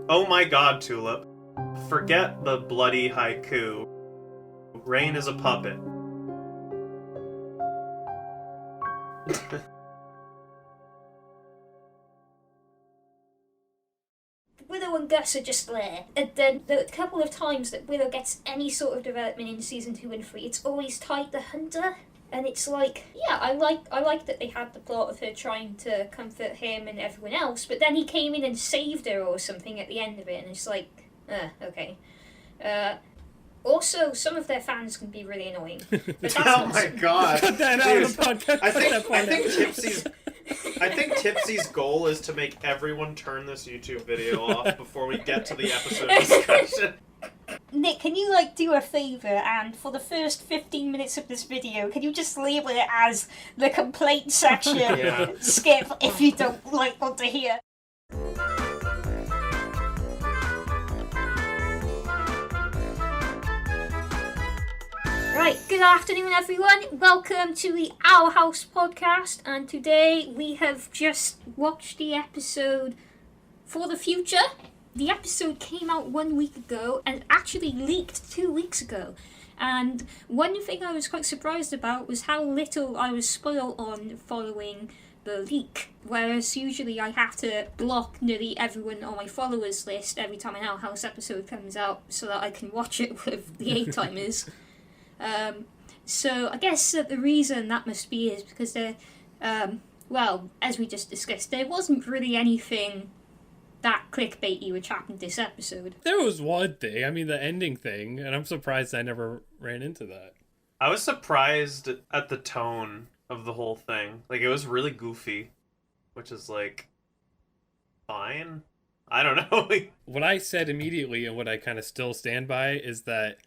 Oh my god, Tulip. Forget the bloody haiku. Rain is a puppet. Willow and Gus are just there. And then the couple of times that Willow gets any sort of development in season 2 and 3, it's always tied to Hunter. And it's like, yeah, I like that they had the plot of her trying to comfort him and everyone else, but then he came in and saved her or something at the end of it, and it's like, okay. Also, some of their fans can be really annoying. But that's Oh my god. Cut that out of the podcast. I think Tipsy's goal is to make everyone turn this YouTube video off before we get to the episode discussion. Nick, can you do a favour, and for the first 15 minutes of this video, can you just label it as the complaint section? Yeah. Skip if you don't want to hear. Right, good afternoon everyone, welcome to the Our House podcast, and today we have just watched the episode For the Future. The episode came out 1 week ago and actually leaked 2 weeks ago. And one thing I was quite surprised about was how little I was spoiled on following the leak. Whereas usually I have to block nearly everyone on my followers list every time an Our House episode comes out so that I can watch it with the 8-timers. So I guess the reason that must be is because well, as we just discussed, there wasn't really anything that clickbaity which happened this episode. There was one thing, the ending thing, and I'm surprised I never ran into that. I was surprised at the tone of the whole thing. It was really goofy, which is fine. I don't know. What I said immediately, and what I kind of still stand by, is that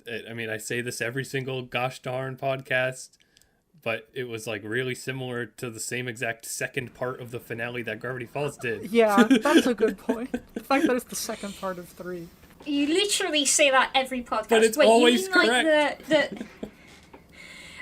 I say this every single gosh darn podcast, but it was really similar to the same exact second part of the finale that Gravity Falls did. Yeah, that's a good point. The fact that it's the second part of 3. You literally say that every podcast. But it's always correct.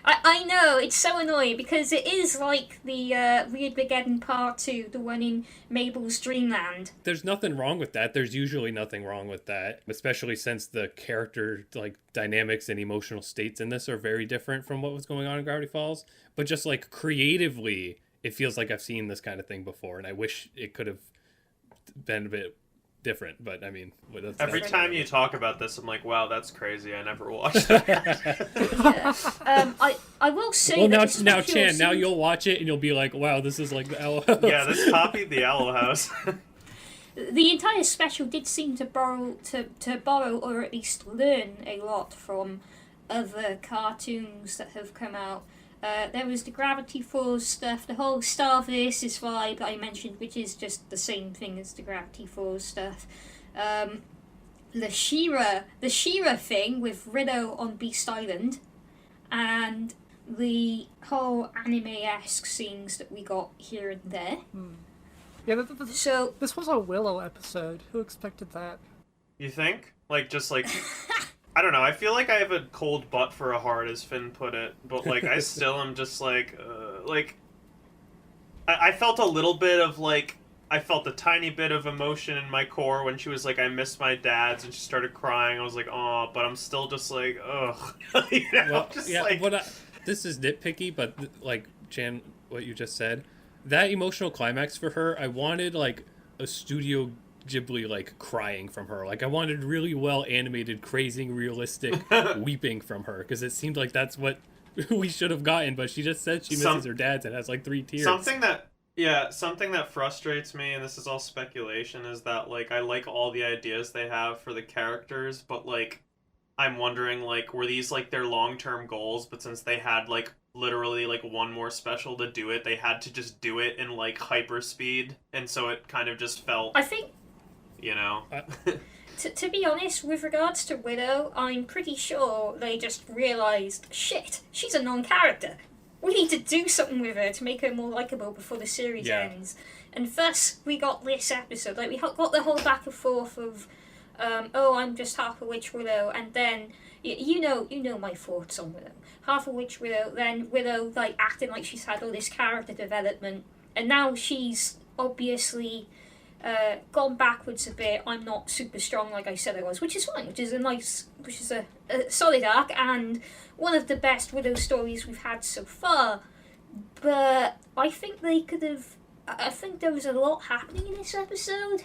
I know, it's so annoying because it is like the Rearmageddon Part 2, the one in Mabel's Dreamland. There's nothing wrong with that. There's usually nothing wrong with that, especially since the character dynamics and emotional states in this are very different from what was going on in Gravity Falls. But just creatively, it feels like I've seen this kind of thing before, and I wish it could have been a bit different, but that's Every time you talk about this, I'm like, wow, that's crazy. I never watched it. I will say. Well, that now, Chan, now you'll watch it and you'll be like, wow, this is like the Owl House. Yeah, this copied the Owl House. The entire special did seem to borrow or at least learn a lot from other cartoons that have come out. There was the Gravity Falls stuff, the whole Star Versus vibe that I mentioned, which is just the same thing as the Gravity Falls stuff. The She-Ra thing with Riddle on Beast Island, and the whole anime-esque scenes that we got here and there. Yeah, So this was a Willow episode. Who expected that? You think? I don't know, I feel like I have a cold butt for a heart, as Finn put it, but I still am just I felt a little bit of I felt a tiny bit of emotion in my core when she was like, I miss my dad's, and she started crying. I was like, oh, but I'm still just ugh. This is nitpicky, but Chan, what you just said, that emotional climax for her, I wanted a Studio Ghibli crying from her. I wanted really well animated, crazy, realistic weeping from her, because it seemed like that's what we should have gotten, but she just said she misses her dad's and has 3 tears. Something that frustrates me, and this is all speculation, is that I like all the ideas they have for the characters, but I'm wondering were these their long-term goals, but since they had literally one more special to do it, they had to just do it in hyper speed, and so it kind of just felt, I think, to be honest, with regards to Widow, I'm pretty sure they just realised, shit, she's a non-character. We need to do something with her to make her more likeable before the series ends. And thus, we got this episode. We got the whole back and forth of, I'm just half a witch Widow, and then, you know my thoughts on Widow. Half a witch Widow, then Widow, acting like she's had all this character development, and now she's obviously gone backwards a bit. I'm not super strong like I said I was, which is fine, which is a solid arc and one of the best Widow stories we've had so far. But I think they could have. I think there was a lot happening in this episode.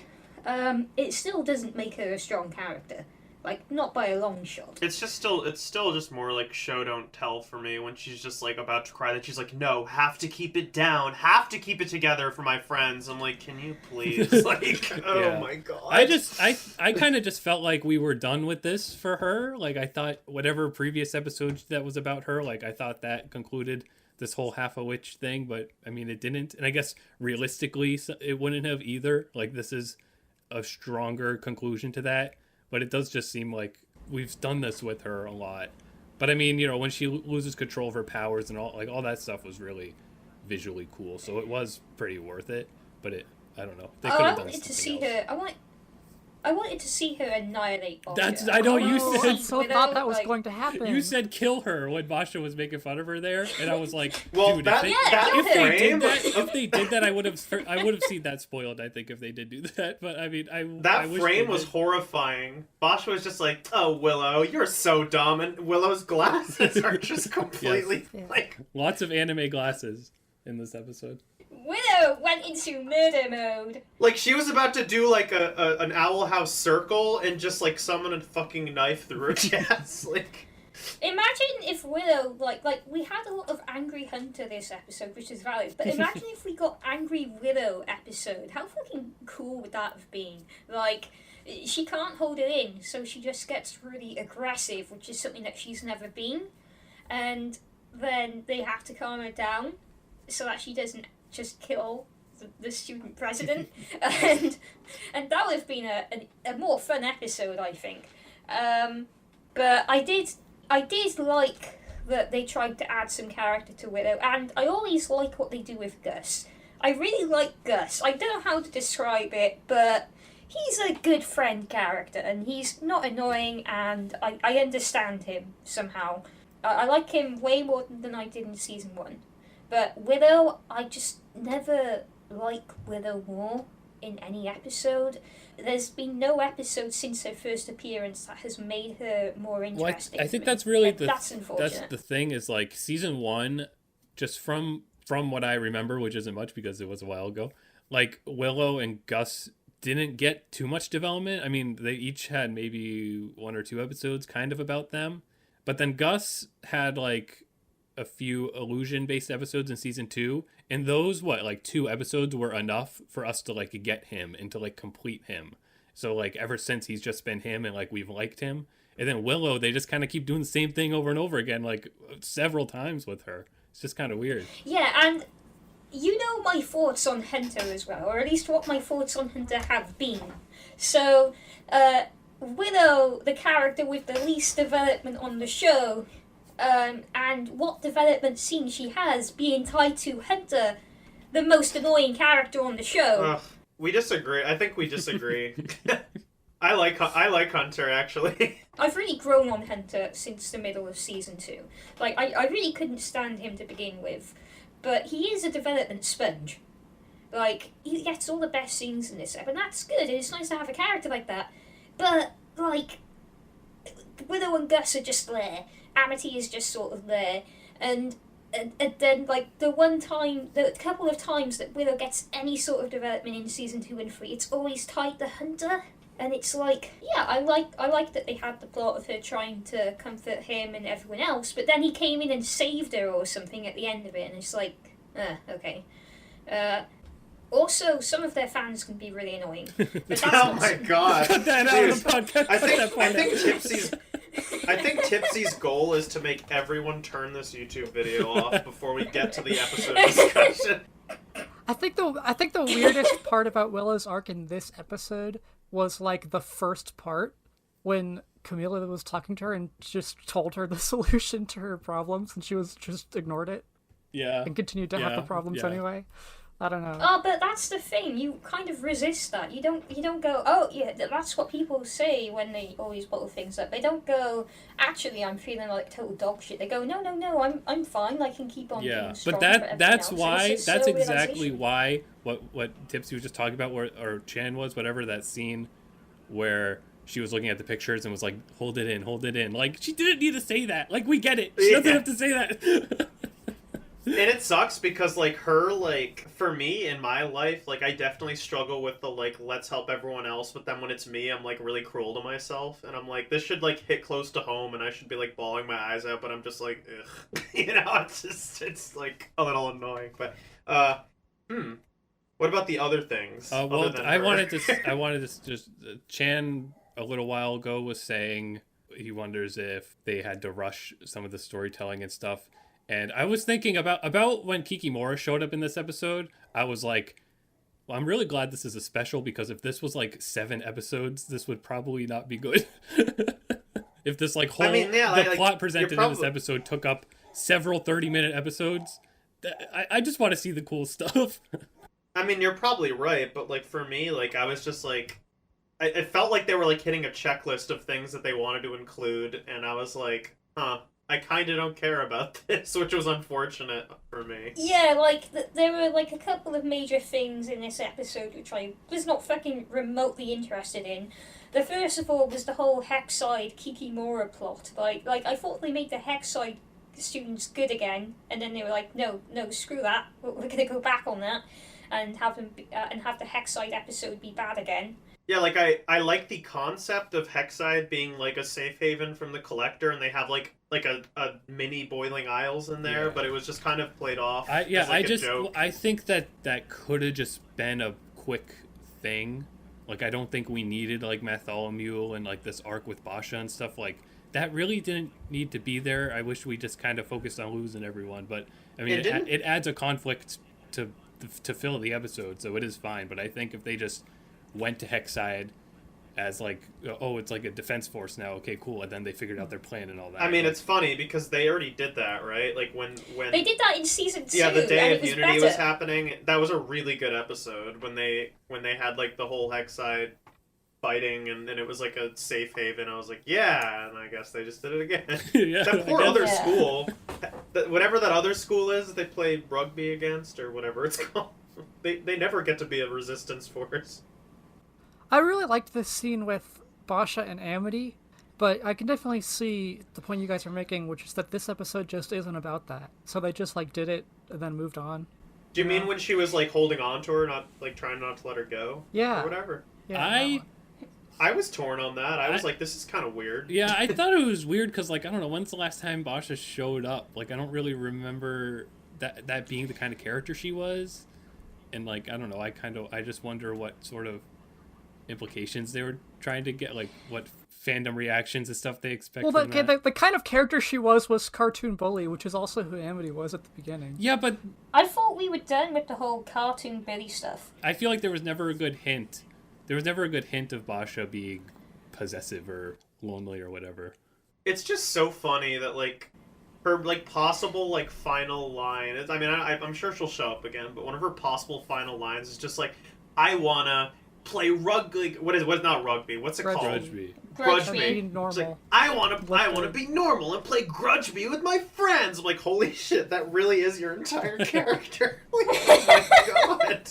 It still doesn't make her a strong character. Like, not by a long shot. It's still just more like show don't tell for me when she's just like about to cry that she's like, no, have to keep it down, have to keep it together for my friends. I'm like, can you please? Like, oh my god. I kind of just felt like we were done with this for her. Like, I thought whatever previous episode that was about her, like, I thought that concluded this whole half a witch thing, but I mean, it didn't. And I guess realistically, it wouldn't have either. Like, this is a stronger conclusion to that. But it does just seem like we've done this with her a lot. But I mean, you know, when she loses control of her powers and all that stuff was really visually cool. So it was pretty worth it. But I don't know. They could have done something else. I wanted to see her annihilate Basha. I know you I said. so thought that was going to happen. You said kill her when Basha was making fun of her there, and I was like, well, dude, if they did that, I would have seen that spoiled. I think if they did do that, but I mean, I wish frame was horrifying. Basha was just like, "Oh, Willow, you're so dumb," and Willow's glasses are just completely like lots of anime glasses in this episode. Widow went into murder mode. Like, she was about to do, like, an Owl House circle and just, like, summon a fucking knife through her chest. Like, imagine if Widow, like, we had a lot of Angry Hunter this episode, which is valid, but imagine if we got Angry Widow episode. How fucking cool would that have been? Like, she can't hold it in, so she just gets really aggressive, which is something that she's never been. And then they have to calm her down so that she doesn't just kill the student president, and that would have been a more fun episode, I think. But I did like that they tried to add some character to Widow, and I always like what they do with Gus. I really like Gus. I don't know how to describe it, but he's a good friend character, and he's not annoying, and I understand him somehow. I like him way more than I did in season 1. But Widow, I just never like Widow more in any episode. There's been no episode since her first appearance that has made her more interesting. I think that's really that's unfortunate. That's the thing is, like, season 1, just from what I remember, which isn't much because it was a while ago, like, Willow and Gus didn't get too much development. I mean, they each had maybe 1 or 2 episodes kind of about them. But then Gus had, like, a few illusion-based episodes in season 2, and those 2 episodes were enough for us to like get him and to like complete him. So like ever since he's just been him, and like we've liked him. And then Willow, they just kind of keep doing the same thing over and over again, like several times with her. It's just kind of weird. Yeah, and you know my thoughts on Hunter as well, or at least what my thoughts on Hunter have been. So Willow, the character with the least development on the show, and what development scene she has being tied to Hunter, the most annoying character on the show. We disagree. I think we disagree. I like Hunter, actually. I've really grown on Hunter since the middle of season 2. Like, I really couldn't stand him to begin with, but he is a development sponge. Like, he gets all the best scenes in this episode, and that's good, and it's nice to have a character like that. But, like, Widow and Gus are just there. Amity is just sort of there, and then, like, the couple of times that Widow gets any sort of development in season 2 and 3, it's always tied to Hunter, and it's like, yeah, I like that they had the plot of her trying to comfort him and everyone else, but then he came in and saved her or something at the end of it, and it's like, okay. Also, some of their fans can be really annoying. But that's oh my god. Cut that out of the podcast. I think Tipsy's goal is to make everyone turn this YouTube video off before we get to the episode discussion. I think the weirdest part about Willow's arc in this episode was like the first part when Camila was talking to her and just told her the solution to her problems, and she was just ignored it. Yeah. And continued to have the problems anyway. I don't know. Oh, but that's the thing. You kind of resist that. You don't go, oh yeah, that's what people say when they always bottle things up. They don't go, actually, I'm feeling like total dog shit. They go, no, I'm fine. I can keep on being strong. But that's else. why It's that's slow exactly realization. why what Tipsy was just talking about, or Chan was, whatever, that scene where she was looking at the pictures and was like, hold it in. Like, she didn't need to say that. Like, we get it. She doesn't have to say that. And it sucks because, like, her, like, for me, in my life, like, I definitely struggle with the, like, let's help everyone else, but then when it's me, I'm, like, really cruel to myself, and I'm like, this should, like, hit close to home, and I should be, like, bawling my eyes out, but I'm just like, ugh. You know, it's, like, a little annoying, but, what about the other things? Well, other than I her? wanted to just Chan a little while ago was saying he wonders if they had to rush some of the storytelling and stuff. And I was thinking about when Kikimora showed up in this episode. I was like, well, I'm really glad this is a special, because if this was like 7 episodes, this would probably not be good. If this like whole the plot presented in this episode took up several 30-minute episodes, I just want to see the cool stuff. I mean, you're probably right, but, like, for me, like, I was just like, it felt like they were, like, hitting a checklist of things that they wanted to include, and I was like, I kind of don't care about this, which was unfortunate for me. Yeah, like, there were, like, a couple of major things in this episode which I was not fucking remotely interested in. The first of all was the whole Hexside Kikimora plot. Like, I thought they made the Hexside students good again, and then they were like, no, screw that, we're gonna go back on that, and have them and have the Hexside episode be bad again. Yeah, like, I like the concept of Hexside being, like, a safe haven from the Collector, and they have, like a mini Boiling Isles in there, but it was just kind of played off as, like, a joke. I think that could have just been a quick thing. Like, I don't think we needed, like, Bartholomew and, like, this arc with Basha and stuff. Like, that really didn't need to be there. I wish we just kind of focused on losing everyone, but, I mean, it adds a conflict to fill the episode, so it is fine. But I think if they just went to Hexside as, like, oh, it's like a defense force now, okay, cool, and then they figured out their plan and all that. I mean, it's funny because they already did that, right? Like, when they did that in season 2. Yeah, the Day of Unity better. was happening. That was a really good episode when they had, like, the whole Hexside fighting, and then it was like a safe haven. I was like, yeah, and I guess they just did it again. Yeah, that poor other school, whatever that other school is, they play rugby against, or whatever it's called. They never get to be a resistance force. I really liked this scene with Basha and Amity, but I can definitely see the point you guys are making, which is that this episode just isn't about that. So they just, like, did it and then moved on. Do you mean when she was, like, holding on to her, not, like, trying not to let her go? Yeah. Or whatever? Yeah, I was torn on that. I was like, this is kind of weird. Yeah, I thought it was weird because, like, I don't know, when's the last time Basha showed up? Like, I don't really remember that being the kind of character she was. And, like, I don't know, I just wonder what sort of implications they were trying to get, like, what fandom reactions and stuff they expect well, from that. the kind of character she was Cartoon Bully, which is also who Amity was at the beginning. Yeah, but I thought we were done with the whole Cartoon Billy stuff. I feel like there was never a good hint. There was never a good hint of Basha being possessive or lonely or whatever. It's just so funny that, like, her, like, possible, like, final line is, I mean, I'm sure she'll show up again, but one of her possible final lines is just like, I wanna play rugby. What is not rugby? What's it called? Grudge Be It's like, normal. I wanna be normal and play grudge-me with my friends. I'm like, holy shit, that really is your entire character. Like, oh my god.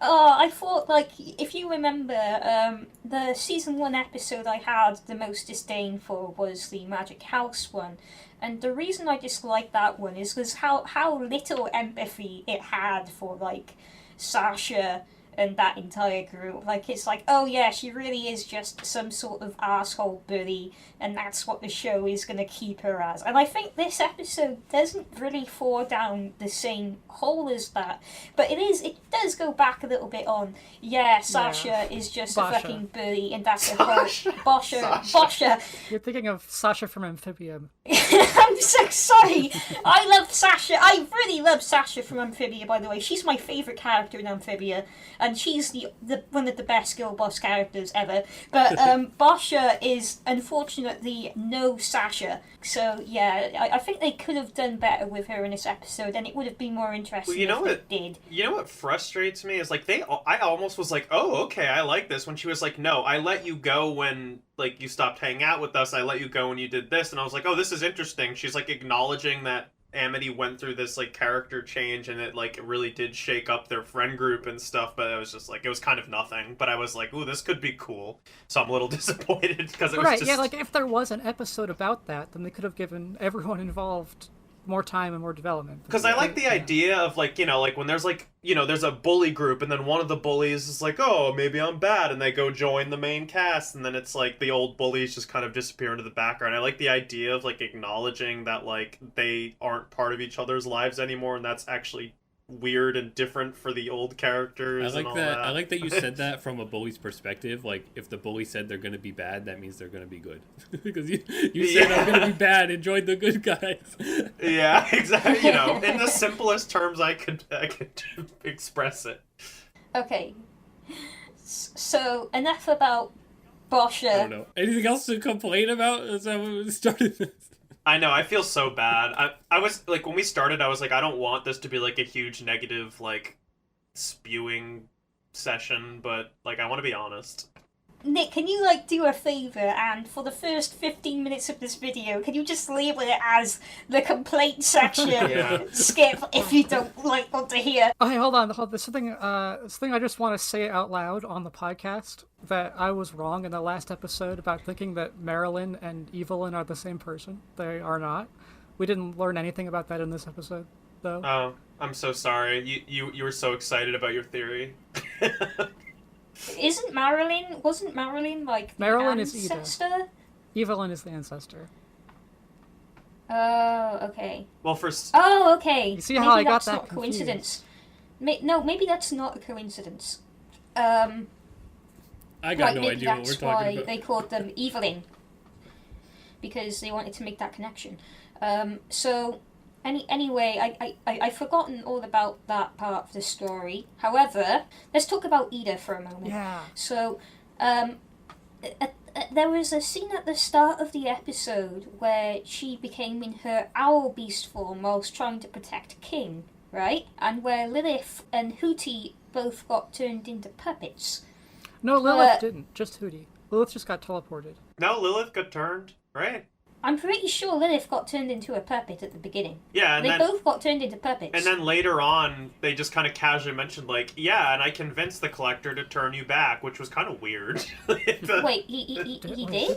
Oh, I thought, like, if you remember, the season 1 episode I had the most disdain for was the Magic House one. And the reason I disliked that one is because how little empathy it had for, like, Sasha and that entire group. Like, it's like, oh yeah, she really is just some sort of asshole bully, and that's what the show is going to keep her as. And I think this episode doesn't really fall down the same hole as that, but it does go back a little bit on, yeah, Sasha is just Basha. a fucking bully, and that's a whole Basha. You're thinking of Sasha from Amphibian. I'm so sorry. I love Sasha. I really love Sasha from Amphibia, by the way. She's my favourite character in Amphibia, and she's the one of the best girl boss characters ever. But Basha is unfortunately no Sasha. So yeah, I think they could have done better with her in this episode, and it would have been more interesting if they did. You know what frustrates me is like I almost was like, oh, okay, I like this, when she was like, no, I let you go when like you stopped hanging out with us. I let you go when you did this, and I was like, oh, this is interesting. She's like acknowledging that Amity went through this like character change, and it like really did shake up their friend group and stuff. But it was just like, it was kind of nothing. But I was like, ooh, this could be cool. So I'm a little disappointed because it was just... yeah, like if there was an episode about that, then they could have given everyone involved more time and more development. Because I like the idea of like, you know, like when there's like, you know, there's a bully group, and then one of the bullies is like, oh, maybe I'm bad, and they go join the main cast, and then it's like the old bullies just kind of disappear into the background. I like the idea of like acknowledging that like they aren't part of each other's lives anymore, and that's actually weird and different for the old characters. I like and all that. that. I like that you said that from a bully's perspective. Like, if the bully said they're going to be bad, that means they're going to be good. Because you said I'm going to be bad and join the good guys. Yeah, exactly. You know, in the simplest terms I could express it. Okay, so enough about Basha. I don't know. Anything else to complain about? Is that when we started this? I know, I feel so bad. I was, like, when we started, I was like, I don't want this to be, like, a huge negative, like, spewing session, but, like, I want to be honest. Nick, can you, like, do a favour, and for the first 15 minutes of this video, can you just label it as the complaint section? Yeah. Skip if you don't, like, want to hear. Okay, hold on. There's something I just want to say out loud on the podcast, that I was wrong in the last episode about thinking that Marilyn and Evelyn are the same person. They are not. We didn't learn anything about that in this episode, though. Oh, I'm so sorry. You were so excited about your theory. Wasn't Marilyn, like, Marilyn the is Ida. ancestor? Evelyn is the ancestor. Oh, okay. Well, Oh, okay. You see how maybe I got that's that not a confused? coincidence. Maybe that's not a coincidence. I got no maybe idea what we're that's talking why about. they called them Evelyn. Because they wanted to make that connection. Anyway, I've forgotten all about that part of the story. However, let's talk about Ida for a moment. Yeah. So, there was a scene at the start of the episode where she became in her owl beast form whilst trying to protect King, right? And where Lilith and Hootie both got turned into puppets. No, Lilith didn't. Just Hootie. Lilith just got teleported. No, Lilith got turned, right? I'm pretty sure Lilith got turned into a puppet at the beginning. Yeah, and they then, both got turned into puppets. And then later on, they just kind of casually mentioned, like, yeah, and I convinced the Collector to turn you back, which was kind of weird. Wait, he did? they?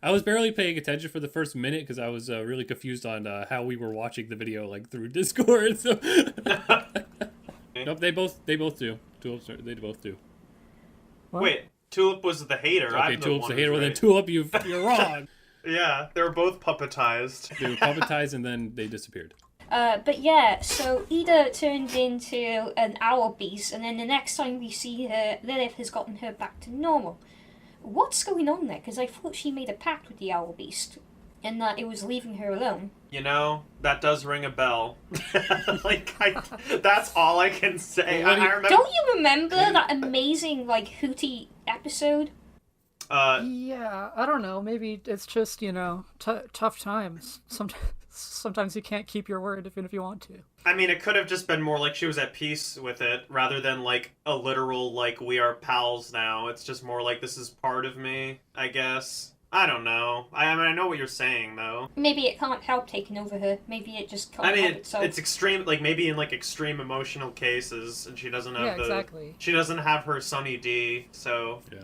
I was barely paying attention for the first minute because I was really confused on how we were watching the video, like, through Discord. So. Nope, they both do. They both do. What? Wait, Tulip was the hater. Okay, I'm Tulip's the one hater. who's Well, then right. Tulip, you're wrong. Yeah, they were both puppetized. They were puppetized and then they disappeared. But yeah, so Ida turned into an owl beast, and then the next time we see her, Lilith has gotten her back to normal. What's going on there? Because I thought she made a pact with the owl beast, and that it was leaving her alone. You know, that does ring a bell. That's all I can say. Well, I remember. Don't you remember that amazing, like, Hootie episode? Yeah, I don't know. Maybe it's just, tough times. Sometimes you can't keep your word even if you want to. I mean, it could have just been more like she was at peace with it, rather than like a literal, like, we are pals now. It's just more like, this is part of me, I guess. I don't know. I mean, I know what you're saying, though. Maybe it can't help taking over her. Maybe it just can't I mean, help itself. it's extreme, like, maybe in, like, extreme emotional cases, and she doesn't have exactly. She doesn't have her Sunny D, so... Yeah.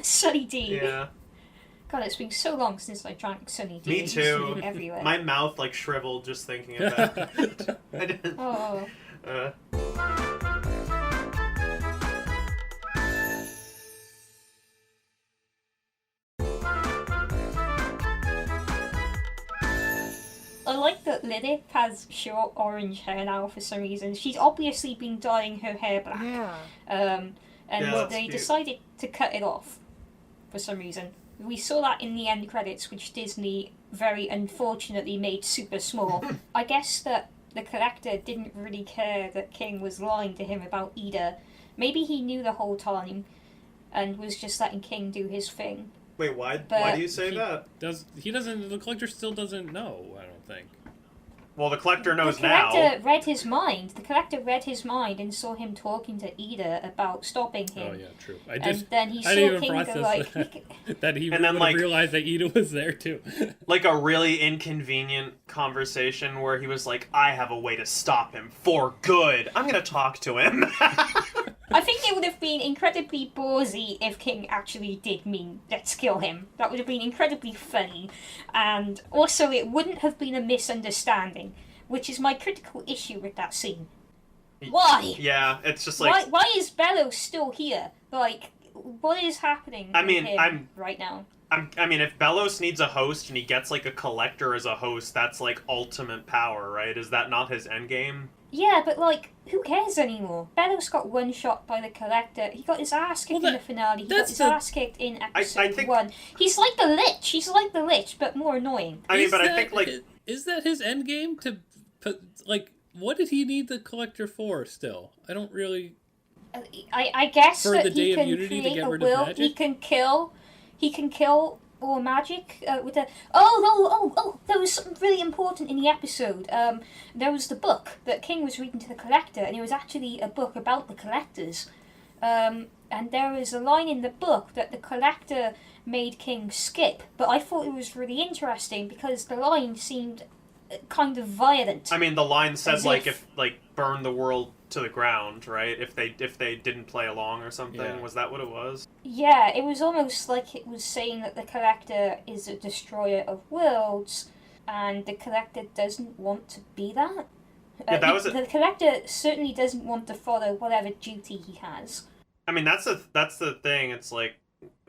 Sunny D. Yeah. God, it's been so long since I drank Sunny D. Me I used to too. do it everywhere. My mouth, like, shriveled just thinking about it. I didn't... Oh. I like that Lilith has short orange hair now for some reason. She's obviously been dyeing her hair black. Yeah. And Yeah, that's they cute. decided to cut it off for some reason. We saw that in the end credits, which Disney very unfortunately made super small. I guess that the Collector didn't really care that King was lying to him about Ida. Maybe he knew the whole time and was just letting King do his thing. Wait, why But do you say that? The Collector still doesn't know, I don't think. Well, the Collector knows the now. Collector read his mind. The Collector read his mind and saw him talking to Ida about stopping him. Oh yeah, true. And then he I saw didn't even King go process like... that he And then, would like- realized that Ida was there too. Like a really inconvenient conversation where he was like, I have a way to stop him for good. I'm gonna talk to him. I think it would have been incredibly ballsy if King actually did mean, let's kill him. That would have been incredibly funny. And also, it wouldn't have been a misunderstanding, which is my critical issue with that scene. Why? Yeah, it's just like... Why is Bello still here? Like, what is happening I with mean, him right now? I mean, if Bellos needs a host and he gets, like, a Collector as a host, that's, like, ultimate power, right? Is that not his endgame? Yeah, but, like, who cares anymore? Bellows got one shot by the Collector. He got his ass kicked in the finale. He got his ass kicked in episode 1. He's like the Lich. He's like the Lich, but more annoying. I mean, I think, like... Is that his endgame to put, like... What did he need the Collector for, still? I don't really... I guess for that the Day he of can Unity to create get a rid of will. magic? He can kill all magic with a... there was something really important in the episode. There was the book that King was reading to the Collector, and it was actually a book about the Collectors. And there is a line in the book that the Collector made King skip, but I thought it was really interesting because the line seemed kind of violent. I mean, the line said, As like, if- burn the world to the ground, right? If they didn't play along or something. Yeah. Was that what it was? Yeah, it was almost like it was saying that the Collector is a destroyer of worlds, and the Collector doesn't want to be that. Yeah, that was the Collector certainly doesn't want to follow whatever duty he has. I mean, that's the thing. It's like,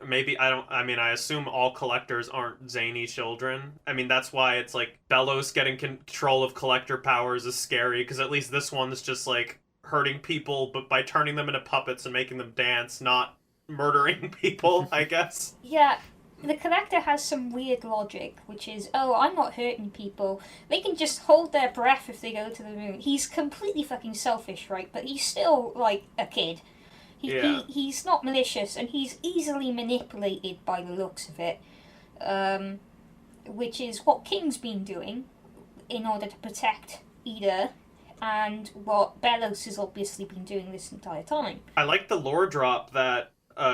maybe I assume all Collectors aren't zany children. I mean, that's why it's like Bellows getting control of Collector powers is scary, because at least this one's just like hurting people, but by turning them into puppets and making them dance, not murdering people, I guess. Yeah, the Collector has some weird logic, which is, I'm not hurting people. They can just hold their breath if they go to the moon. He's completely fucking selfish, right? But he's still, like, a kid. He's not malicious, and he's easily manipulated by the looks of it, which is what King's been doing in order to protect Ida, and what Bellows has obviously been doing this entire time. I like the lore drop that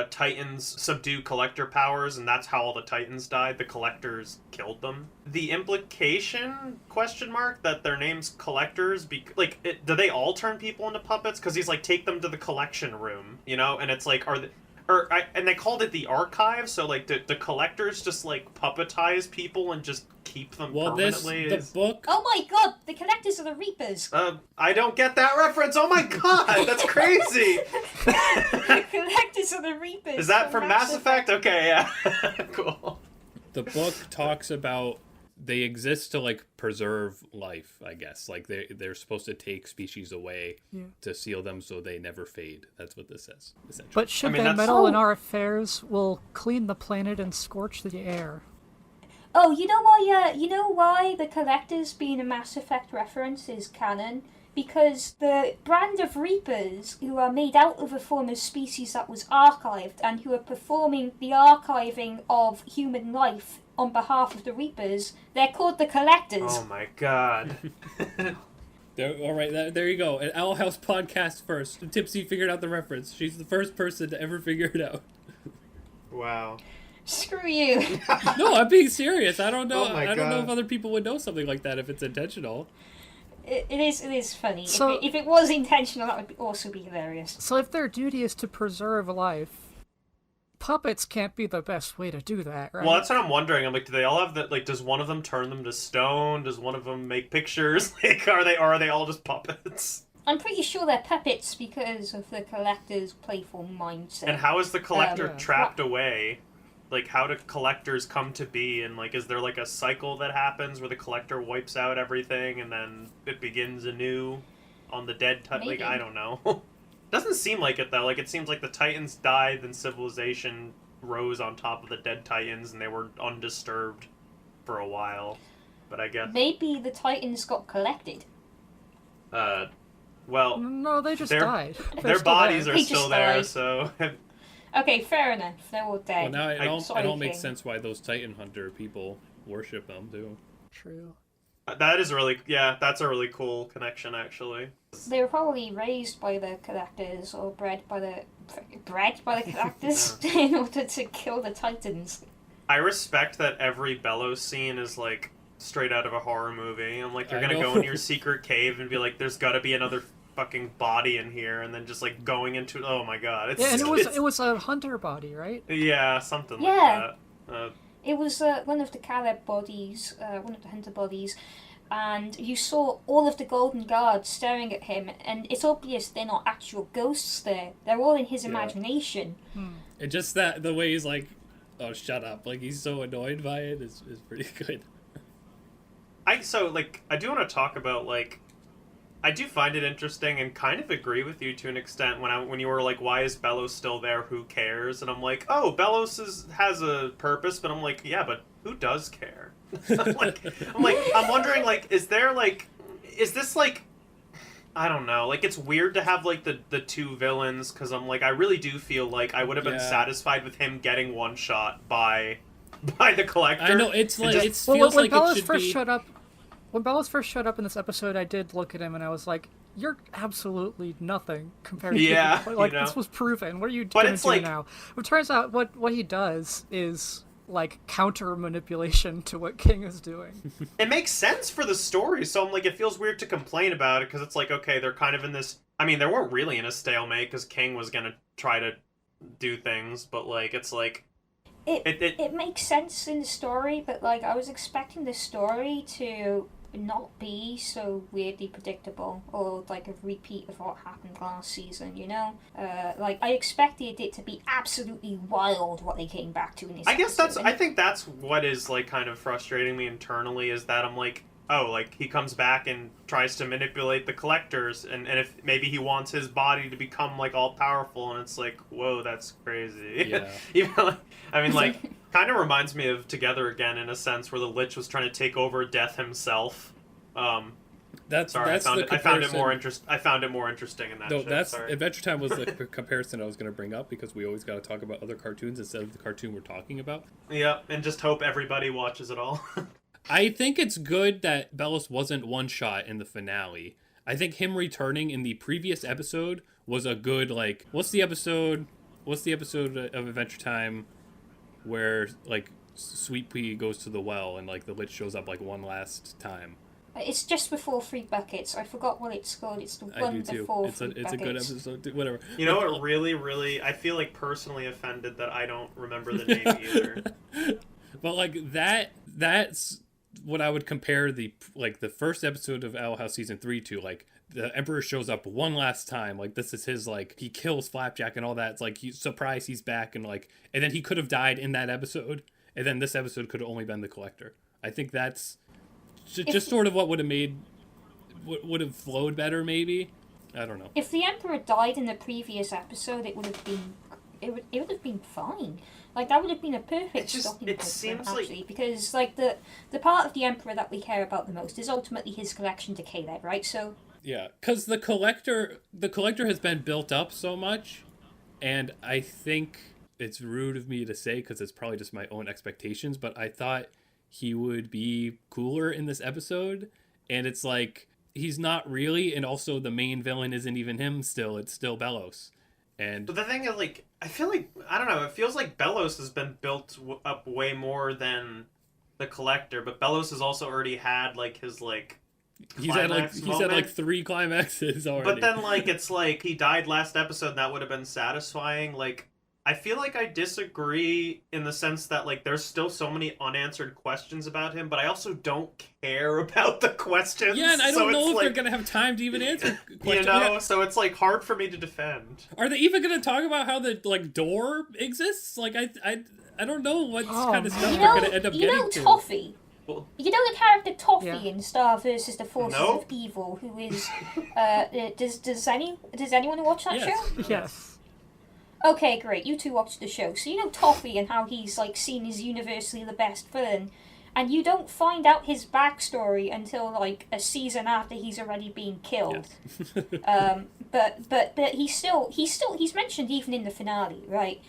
Titans subdue Collector powers, and that's how all the Titans died. The Collectors killed them. The implication, question mark, that their name's Collectors, do they all turn people into puppets? Because he's like, take them to the collection room, you know? And it's like, and they called it the archive, so like, do Collectors just like puppetize people and just keep them permanently? The book... Oh my god, the Collectors are the Reapers! I don't get that reference, oh my god, that's crazy! The Collectors are the Reapers! Is that from Mass Effect? Okay, yeah. Cool. The book talks about they exist to like preserve life, I guess. Like they're supposed to take species away to seal them so they never fade. That's what this says, essentially. But should they that's- meddle in our affairs, we'll clean the planet and scorch the air. Oh, you know why? You know why the Collectors being a Mass Effect reference is canon? Because the brand of Reapers, who are made out of a form of species that was archived and who are performing the archiving of human life on behalf of the Reapers, they're called the Collectors. Oh my god. All right, there you go. An Owl House podcast first. Tipsy figured out the reference. She's the first person to ever figure it out. Wow. Screw you. No, I'm being serious. I don't know. Oh my I don't know God. if other people would know something like that if it's intentional. It is funny. So- if it was intentional, that would also be hilarious. So if their duty is to preserve life, puppets can't be the best way to do that, right? Well, that's what I'm wondering. I'm like, do they all have that? Like, does one of them turn them to stone? Does one of them make pictures? Like, are they all just puppets? I'm pretty sure they're puppets because of the Collector's playful mindset. And how is the Collector Yeah. trapped away? Like, how do Collectors come to be? And like, is there like a cycle that happens where the Collector wipes out everything and then it begins anew on the dead? Like, Maybe. I don't know. Doesn't seem like it though. Like, it seems like the Titans died, then civilization rose on top of the dead Titans and they were undisturbed for a while. But I guess Maybe the Titans got collected. Well, No, they just their- died. their bodies are They still just there, died. so Okay, fair enough. They're all Well, dead. now it Sorry, all makes King. sense why those Titan Hunter people worship them too. True. that is that's a really cool connection, actually. They were probably raised by the collectors or bred by the collectors in order to kill the Titans. I respect that every Bellows scene is like straight out of a horror movie. I'm like, you're I gonna know. go in your secret cave and be like, there's gotta be another fucking body in here, and then just like going into, oh my god, it's Yeah, and it's- it was a hunter body, right? yeah, something Yeah. like that. It was one of the Caleb bodies, one of the hunter bodies, and you saw all of the Golden Guards staring at him, and it's obvious they're not actual ghosts there. They're all in his Yeah. imagination. And just that the way he's like, oh, shut up, like he's so annoyed by it is pretty good. I do want to talk about like, I do find it interesting and kind of agree with you to an extent when you were like, why is Bellows still there? Who cares? And I'm like, oh, Bellows has a purpose, but I'm like, yeah, but who does care? I'm wondering like, is this like, I don't know, like it's weird to have like the two villains, because I'm like, I really do feel like I would have been Yeah. satisfied with him getting one shot by the Collector. I know it's and like just- it Well, feels when like Bellows it should first be. showed up, when Bellows first showed up in this episode, I did look at him and I was like, "You're absolutely nothing compared to Yeah, like you know. this was proven. What are you But gonna it's do like- now?" It turns out what he does is like counter manipulation to what King is doing. It makes sense for the story, so I'm like, it feels weird to complain about it, because it's like, okay, they're kind of in this, I mean, they weren't really in a stalemate, because King was gonna try to do things, but like, it's like, It makes sense in the story, but like I was expecting the story to not be so weirdly predictable or like a repeat of what happened last season, you know? Like I expected it to be absolutely wild what they came back to in this I guess episode. I think that's what is like kind of frustrating me internally, is that I'm like, oh, like he comes back and tries to manipulate the Collectors, and if maybe he wants his body to become like all powerful, and it's like, whoa, that's crazy. Yeah. Even like, I mean, like, kind of reminds me of Together Again in a sense, where the Lich was trying to take over Death himself. That's Sorry, that's I found it more interesting in that. No, shit, that's sorry. Adventure Time was the comparison I was going to bring up, because we always got to talk about other cartoons instead of the cartoon we're talking about. Yeah, and just hope everybody watches it all. I think it's good that Bellows wasn't one shot in the finale. I think him returning in the previous episode was a good, like, what's the episode of Adventure Time where like Sweet Pea goes to the well and like the Lich shows up like one last time? It's just before Three Buckets. I forgot what it's called. It's the I one do too. before It's a Three good Buckets. episode. Whatever. You know what really, really, I feel like personally offended that I don't remember the name either. But like that's what I would compare the first episode of Owl House season 3 to. Like the Emperor shows up one last time. Like this is his, like he kills Flapjack and all that. It's like he's surprised he's back, and then he could have died in that episode, and then this episode could have only been the Collector. I think that's just sort of what would have flowed better, maybe. I don't know. If the Emperor died in the previous episode, it would have been fine. Like that would have been a perfect stopping it point for him, seems like- actually, because like the part of the Emperor that we care about the most is ultimately his collection to Caleb, right? So Yeah, because the collector has been built up so much, and I think it's rude of me to say because it's probably just my own expectations, but I thought he would be cooler in this episode, and it's like he's not really, and also the main villain isn't even him still, it's still Bellows. And But the thing is, like, I feel like, I don't know, it feels like Bellows has been built up way more than the Collector, but Bellows has also already had, like, his, like, he's had moment. like 3 climaxes already. But then, like, it's like, he died last episode, and that would have been satisfying. Like, I feel like I disagree in the sense that, like, there's still so many unanswered questions about him, but I also don't care about the questions. Yeah, and I so don't know it's if like, they're gonna have time to even answer questions. You know, Yeah. so it's, like, hard for me to defend. Are they even gonna talk about how the like door exists? Like I don't know what kind of stuff you they're know, gonna end up you getting know to. Toffee. Well, You know the character Toffee Yeah. in Star versus the Forces No. of Evil, who is does anyone watch that Yes. show? Yes. Okay, great. You two watched the show, so you know Toffee and how he's like seen as universally the best villain, and you don't find out his backstory until like a season after he's already been killed. Yes. But he's mentioned even in the finale, right?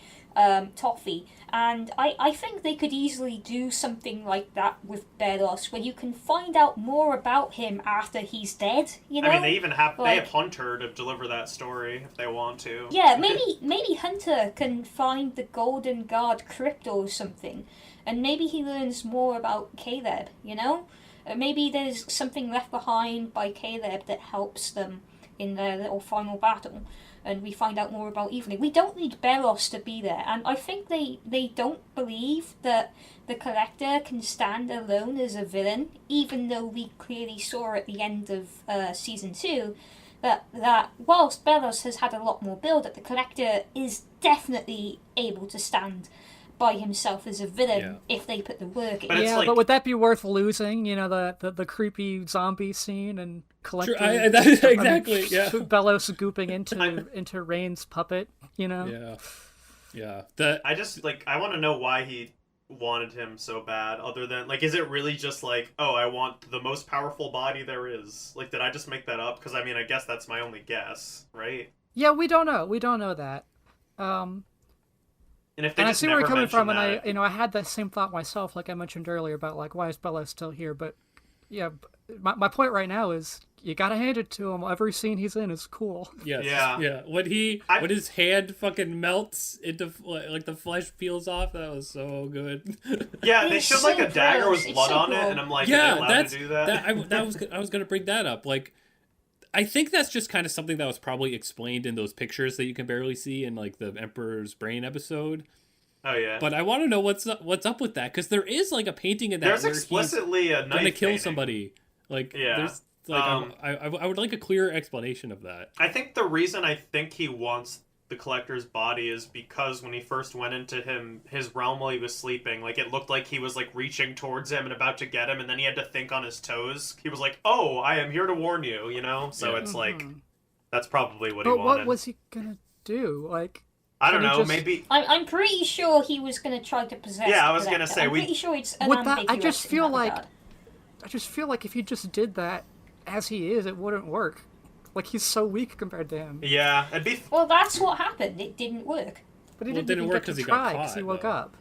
Toffee, and I think they could easily do something like that with Belos, where you can find out more about him after he's dead. You know, I mean, they even have Like- they have Hunter to deliver that story if they want to. yeah, maybe Hunter can find the Golden Guard crypt or something, and maybe he learns more about Caleb. You know, maybe there's something left behind by Caleb that helps them in their little final battle. And we find out more about Evelyn. We don't need Belos to be there, and I think they don't believe that the Collector can stand alone as a villain, even though we clearly saw at the end of season 2 that whilst Belos has had a lot more build up, the Collector is definitely able to stand by himself as a villain if they put the work in. But it's Yeah, like- but would that be worth losing? You know, the creepy zombie scene and Collector. Exactly. Yeah. Belos gooping into Rain's puppet. You know. Yeah. I just I want to know why he wanted him so bad. Other than is it really just oh, I want the most powerful body there is? Did I just make that up? Because I mean, I guess that's my only guess, right? Yeah, we don't know. We don't know that. And if they And I just see where never you're coming from, and mention I had that same thought myself, like I mentioned earlier about why is Belos still here? But yeah, my point right now is you gotta hand it to him. Every scene he's in is cool. Yes. Yeah. Yeah. When his hand fucking melts into the flesh peels off, that was so good. Yeah, they It's showed so a dagger gross. with It's blood so on it, cool. and I'm like, Yeah, are they allowed that's to do that? I was gonna bring that up. I think that's just kind of something that was probably explained in those pictures that you can barely see in the Emperor's Brain episode. Oh yeah. But I want to know what's up with that, because there is a painting in that There's where explicitly a he's knife gonna kill painting. somebody. Yeah. There's I would like a clear explanation of that. I think the reason I think he wants the Collector's body is because when he first went into his realm while he was sleeping, it looked like he was reaching towards him and about to get him, and then he had to think on his toes. He was like, "Oh, I am here to warn you," you know. So Yeah. it's that's probably what he But wanted. what was he gonna do? I don't can he know. just- Maybe. I'm pretty sure he was going to try to possess. Yeah, I the was gonna Collector. say, I'm we- pretty sure it's With that, I unambiguous just in feel that regard. if he just did that as he is, it wouldn't work. He's so weak compared to him. Yeah, it'd be. Well, that's what happened. It didn't work. But he Well, it didn't didn't even work get to 'cause he got try because he caught, woke though. up.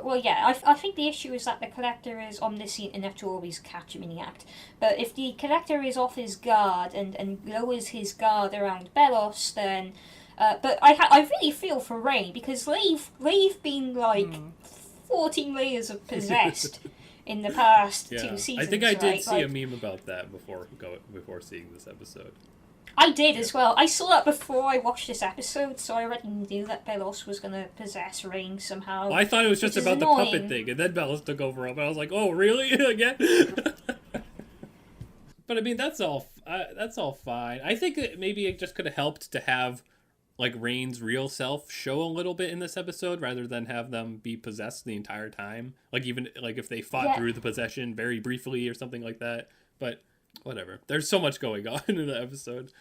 Well, yeah, I think the issue is that the Collector is omniscient enough to always catch him in the act. But if the Collector is off his guard and lowers his guard around Belos, then... but I really feel for Rain, because they've been 14 layers of possessed in the past Yeah, 2 seasons. I think I did right? see a meme about that before seeing this episode. I did as well. I saw that before I watched this episode, so I already knew that Belos was going to possess Rain somehow. Well, I thought it was just Which is about the annoying. puppet thing, and then Belos took over him, and I was like, "Oh, really? Again?" But I mean, that's all fine. I think that maybe it just could have helped to have Rain's real self show a little bit in this episode, rather than have them be possessed the entire time. Even if they fought through the possession very briefly or something like that. But whatever. There's so much going on in the episode.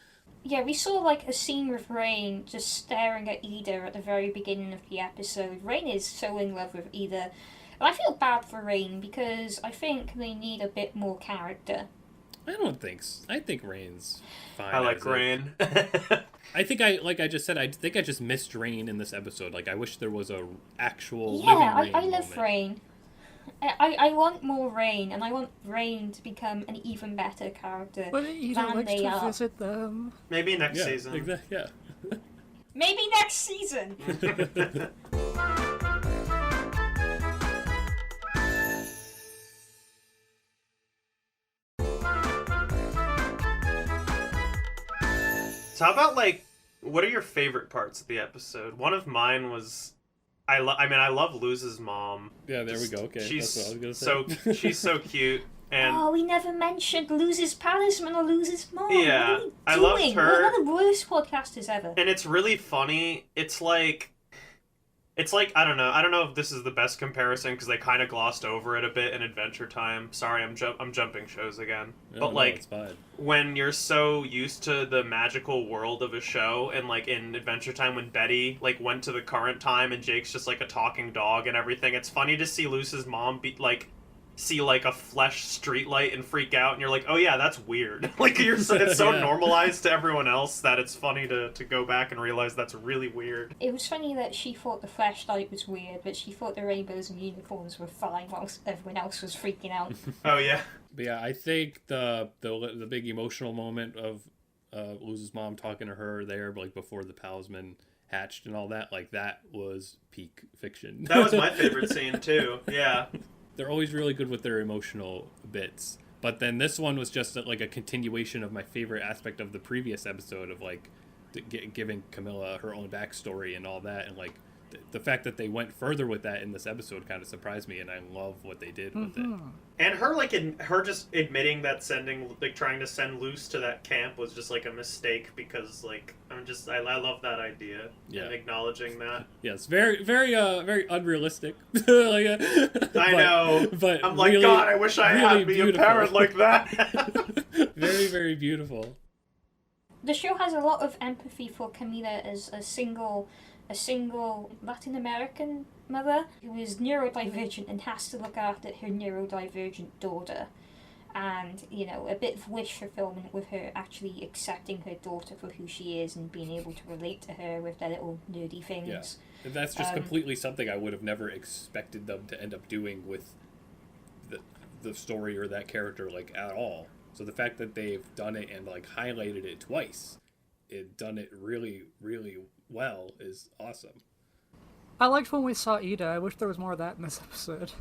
Yeah, we saw a scene with Rain just staring at Ida at the very beginning of the episode. Rain is so in love with Ida. And I feel bad for Rain because I think they need a bit more character. I don't think so. I think Rain's fine. I like as a- Rain. I think I just said, I think I just missed Rain in this episode. I wish there was a actual Yeah, living Rain I love moment. Rain. I want more Rain, and I want Rain to become an even better character But Ida than likes they to are. visit them. Maybe next Yeah, season. exactly. Yeah. Maybe next season! So how about what are your favorite parts of the episode? One of mine was, I love Luz's mom. Yeah, there we go. Okay, She's that's what I was gonna say. she's so cute, and Oh, we never mentioned Luz's Palisman or Luz's mom. Yeah, what are we I doing? loved her. We're one of the worst podcasters ever. it's really funny. It's It's like, I don't know if this is the best comparison because they kind of glossed over it a bit in Adventure Time. Sorry, I'm jumping shows again. No, But no, like it's fine. when you're so used to the magical world of a show, and like in Adventure Time when Betty like went to the current time and Jake's just like a talking dog and everything, it's funny to see Luce's mom be like see like a flesh streetlight and freak out, and you're like, oh yeah, that's weird. Like it's so Yeah. normalized to everyone else that it's funny to go back and realize that's really weird. It was funny that she thought the flashlight was weird, but she thought the rainbows and unicorns were fine whilst everyone else was freaking out. Oh yeah. But yeah, I think the big emotional moment of Luz's mom talking to her there, like before the Palisman hatched and all that, like that was peak fiction. That was my favorite scene too. Yeah. They're always really good with their emotional bits. But then this one was just like a continuation of my favorite aspect of the previous episode of like giving Camilla her own backstory and all that. And like the fact that they went further with that in this episode kind of surprised me, and I love what they did with it. And her like her just admitting that trying to send Luce to that camp was just like a mistake because like I love that idea. Yeah. And acknowledging that. Yes, very unrealistic. Like, I know, but I'm like, really, God, I wish I really had me a beautiful. parent like that. Very, very beautiful. The show has a lot of empathy for Camila as a single Latin American mother who is neurodivergent and has to look after her neurodivergent daughter. And, you know, a bit of wish fulfillment with her actually accepting her daughter for who she is and being able to relate to her with their little nerdy things. Yeah. That's just completely something I would have never expected them to end up doing with the story or that character, like, at all. So the fact that they've done it and, like, highlighted it twice, done it really, really well is awesome. I liked when we saw Ida. I wish there was more of that in this episode.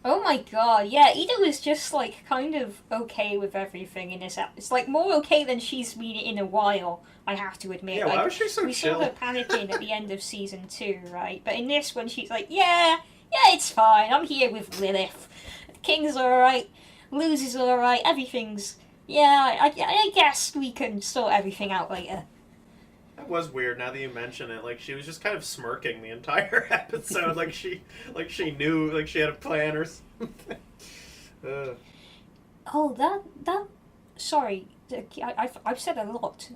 Oh my god, yeah, Ida was just, like, kind of okay with everything in this episode. It's, like, more okay than she's been in a while, I have to admit. Yeah, like, why was she so we chill? saw her panicking at the end of season 2, right? But in this one, she's like, yeah, it's fine, I'm here with Lilith. King's alright, Luz is alright, everything's... Yeah, I guess we can sort everything out later. That was weird now that you mention it. Like she was just kind of smirking the entire episode, like she knew, like she had a plan or something. Oh, that... Sorry, I've said a lot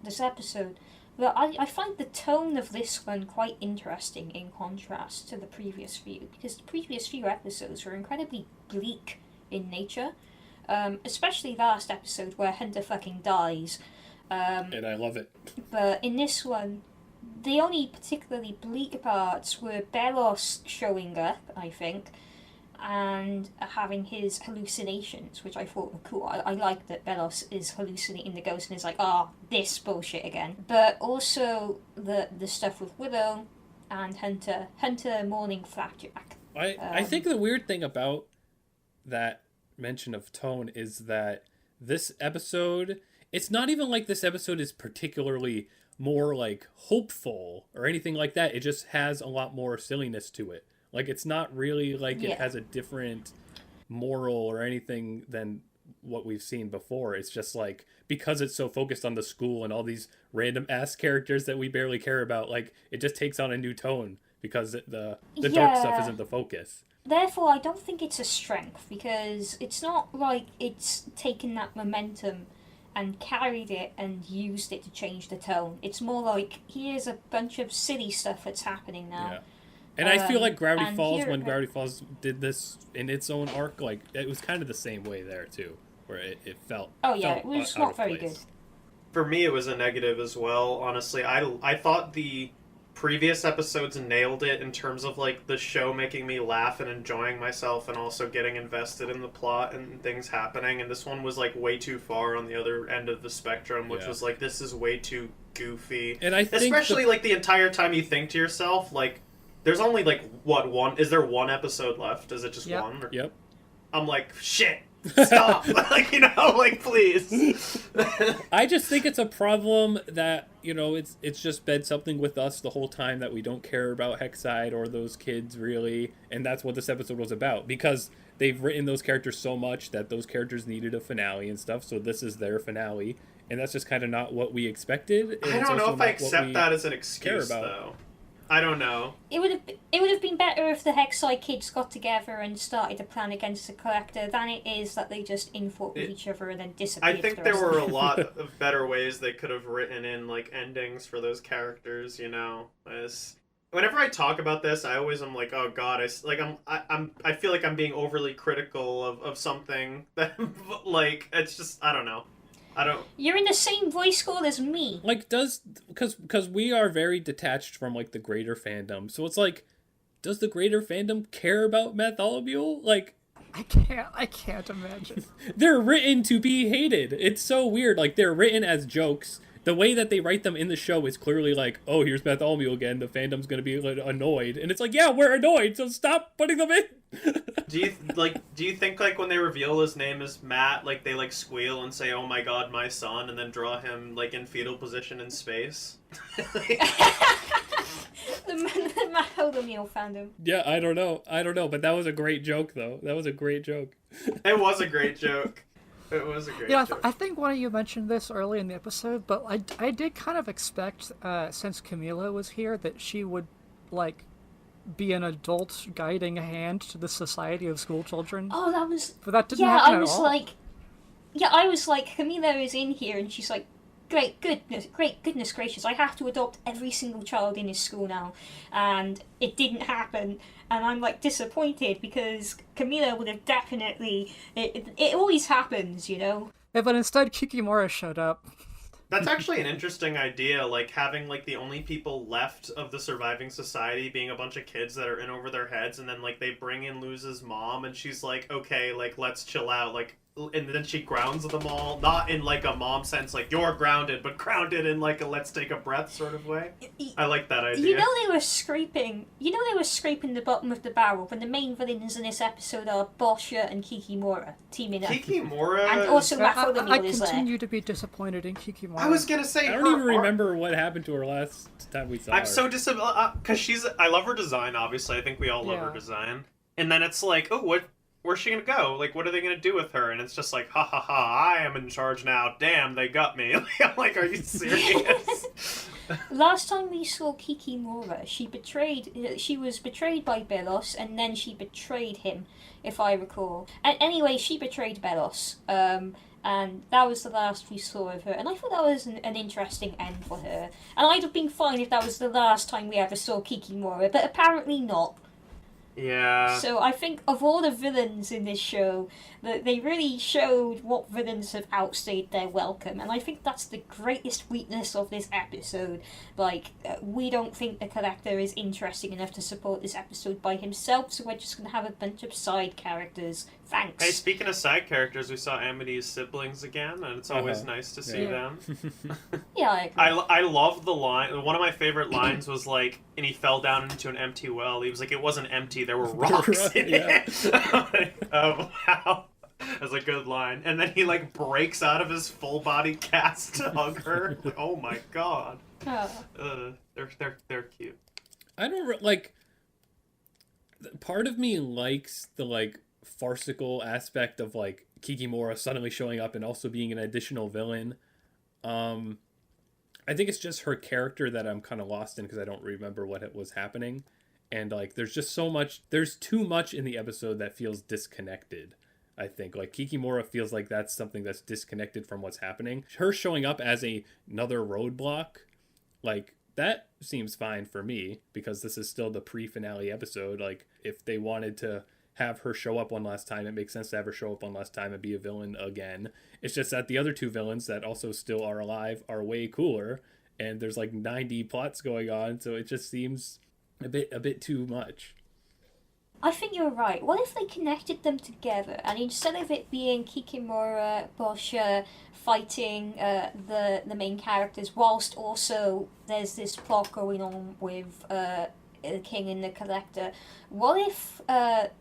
this episode, but I find the tone of this one quite interesting in contrast to the previous few, because the previous few episodes were incredibly bleak in nature, especially last episode where Hunter fucking dies. And I love it. But in this one, the only particularly bleak parts were Belos showing up, I think, and having his hallucinations, which I thought were cool. I like that Belos is hallucinating the ghost and is like, this bullshit again. But also the stuff with Willow and Hunter mourning Flapjack. I think the weird thing about that mention of tone is that this episode... It's not even like this episode is particularly more, like, hopeful or anything like that. It just has a lot more silliness to it. Like, it's not really like it has a different moral or anything than what we've seen before. It's just, like, because it's so focused on the school and all these random-ass characters that we barely care about, like, it just takes on a new tone because the dark stuff isn't the focus. Therefore, I don't think it's a strength, because it's not like it's taken that momentum and carried it and used it to change the tone. It's more like, here's a bunch of silly stuff that's happening now. Yeah. And I feel like Gravity Falls, here, when Gravity Falls did this in its own arc, like, it was kind of the same way there, too, where it felt... Oh yeah, felt it was out not of very place. good. For me, it was a negative as well. Honestly, I thought the previous episodes nailed it in terms of like the show making me laugh and enjoying myself and also getting invested in the plot and things happening, and this one was like way too far on the other end of the spectrum, which was like, this is way too goofy. And I think especially like the entire time you think to yourself, like, there's only like is there one episode left? Is it just one? Or... Yep. I'm like, shit, stop. Like, you know, like, please. I just think it's a problem that, you know, it's just been something with us the whole time that we don't care about Hexside or those kids really, and that's what this episode was about, because they've written those characters so much that those characters needed a finale and stuff, so this is their finale, and that's just kind of not what we expected. And I don't know if I accept that as an excuse, though. I don't know. It would have been better if the Hexai kids got together and started a plan against the Collector than it is that they just infought with each other and then disappeared. I think there were a lot of better ways they could have written in like endings for those characters. You know, whenever I talk about this, I always am like, oh god, I feel like I'm being overly critical of something that like it's just I don't know. You're in the same voice school as me. Like, because we are very detached from like the greater fandom, so it's like, does the greater fandom care about Bartholomew? Like, I can't imagine. they're written to be hated. It's so weird. Like, they're written as jokes. The way that they write them in the show is clearly like, oh, here's Bartholomew again. The fandom's gonna be like, annoyed, and it's like, yeah, we're annoyed, so stop putting them in. Do you think like when they reveal his name is Matt, like they like squeal and say, "Oh my God, my son," and then draw him like in fetal position in space? the Bartholomew fandom. Yeah, I don't know, but that was a great joke, though. That was a great joke. It was a great joke. It was a great joke. I think one of you mentioned this early in the episode, but I did kind of expect, since Camila was here, that she would, like, be an adult guiding hand to the Society of School Children. Oh, that was... But that didn't happen at all. I was like, Camila is in here, and she's like, great goodness gracious, I have to adopt every single child in this school now. And it didn't happen. And I'm like disappointed because Camila would have definitely... It always happens, you know? Yeah, but instead Kikimora showed up. That's actually an interesting idea, like having like the only people left of the surviving society being a bunch of kids that are in over their heads, and then like they bring in Luz's mom and she's like, okay, like let's chill out, like, and then she grounds them all, not in like a mom sense, like you're grounded, but grounded in like a let's take a breath sort of way. I like that idea. You know they were scraping the bottom of the barrel when the main villains in this episode are Boscha and Kikimora teaming up. Kikimora, and also Bartholomew I is there. continue to be disappointed in Kikimora. I was gonna say I don't even remember what happened to her last time we saw her. I'm so disappointed because I love her design. Obviously, I think we all love her design. And then it's like, oh, where's she gonna go? Like, what are they gonna do with her? And it's just like, ha ha ha, I am in charge now. Damn, they got me. I'm like, are you serious? Last time we saw Kikimora, she was betrayed by Belos, and then she betrayed him, if I recall. And anyway, she betrayed Belos, and that was the last we saw of her. And I thought that was an interesting end for her. And I'd have been fine if that was the last time we ever saw Kikimora, but apparently not. Yeah. So I think of all the villains in this show, that they really showed what villains have outstayed their welcome, and I think that's the greatest weakness of this episode. Like, we don't think the Collector is interesting enough to support this episode by himself, so we're just going to have a bunch of side characters. Thanks. Hey, speaking of side characters, we saw Amity's siblings again, and it's always nice to see them. Yeah, I agree. I love the line. One of my favorite lines was like, and he fell down into an empty well. He was like, it wasn't empty, there were rocks in it. Like, oh, wow. That's a good line. And then he like breaks out of his full body cast to hug her. Like, oh my god. They're cute. I don't like. Part of me likes the like farcical aspect of like Kikimora suddenly showing up and also being an additional villain. I think it's just her character that I'm kind of lost in because I don't remember what was happening, and like there's just so much. There's too much in the episode that feels disconnected. I think like Kikimora feels like that's something that's disconnected from what's happening. Her showing up as another roadblock, like that seems fine for me because this is still the pre-finale episode. Like if they wanted to have her show up one last time, it makes sense to have her show up one last time and be a villain again. It's just that the other two villains that also still are alive are way cooler, and there's like 90 plots going on, so it just seems a bit too much. I think you're right. What if they connected them together, and instead of it being Kikimora, Boscha fighting the main characters, whilst also there's this plot going on with the King and the Collector, what if